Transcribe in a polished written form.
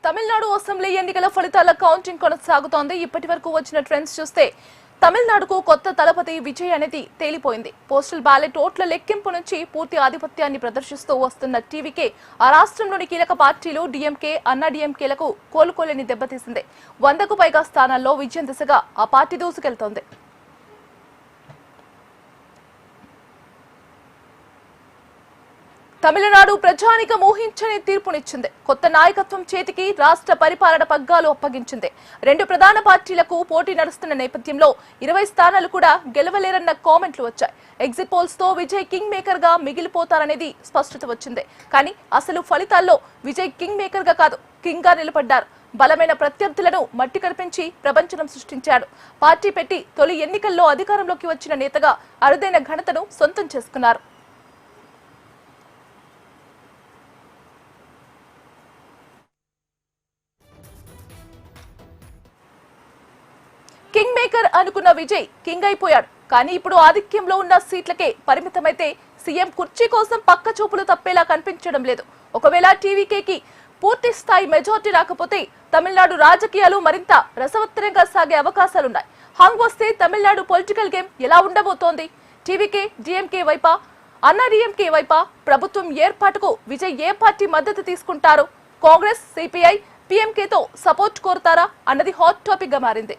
Tamil Nadu assembly ఎన్నికల ఫలితాల counting కొనసాగుతోంది. ఇప్పటివరకు వచ్చిన ట్రెండ్స్ చూస్తే తమిళనాడుకు కొత్త తలపతి విజయ్ అనేది తేలిపోయింది. పోస్టల్ బ్యాలెట్ ఓట్ల లెక్కింపు నుంచి పూర్తి ఆధిపత్యాన్ని ప్రదర్శిస్తూ వస్తున్న టీవీకే ఆ రాష్ట్రంలోని కీలక పార్టీలు డీఎంకే, అన్నా డీఎంకేలకు కోలుకోలేని దెబ్బతీసింది. 100కు పైగా స్థానాల్లో విజయం దిశగా ఆ పార్టీ దూసుకెళ్తోంది. తమిళనాడు ప్రజానికం ఊహించని తీర్పునిచ్చింది. కొత్త నాయకత్వం చేతికి రాష్ట్ర పరిపాలన పగ్గాలు అప్పగించింది. 2 ప్రధాన పార్టీలకు పోటీ నడుస్తున్న నేపథ్యంలో 20 స్థానాలు కూడా గెలవలేరన్న కామెంట్లు వచ్చాయి. ఎగ్జిట్ పోల్స్ తో విజయ్ కింగ్ మేకర్ గా మిగిలిపోతారనేది స్పష్టత వచ్చింది. కానీ అసలు ఫలితాల్లో విజయ్ కింగ్ మేకర్ గా కాదు, కింగ్ గా నిలబడ్డారు. బలమైన ప్రత్యర్థులను మట్టి కల్పించి ప్రపంచం సృష్టించాడు. పార్టీ పెట్టి తొలి ఎన్నికల్లో అధికారంలోకి వచ్చిన నేతగా అరుదైన ఘనతను సొంతం చేసుకున్నారు. కింగ్ మేకర్ అనుకున్న విజయ్ కింగ్ అయిపోయాడు. కానీ ఇప్పుడు ఆధిక్యంలో ఉన్న సీట్లకే పరిమితమైతే సీఎం కుర్చీ కోసం పక్క చూపులు తప్పేలా కనిపించడం లేదు. ఒకవేళ టీవీకేకి పూర్తి స్థాయి మెజార్టీ రాకపోతే తమిళనాడు రాజకీయాలు మరింత రసవత్తరంగా సాగే అవకాశాలున్నాయి. హంగ్ వస్తే తమిళనాడు పొలిటికల్ గేమ్ ఎలా ఉండబోతోంది? టీవీకే డీఎంకే వైపా, అన్నా డీఎంకే వైపా? ప్రభుత్వం ఏర్పాటుకు విజయ్ ఏ పార్టీ మద్దతు తీసుకుంటారు? కాంగ్రెస్, సిపిఐ, పీఎంకేతో సపోర్ట్ కోరుతారా అన్నది హాట్ టాపిక్ గా మారింది.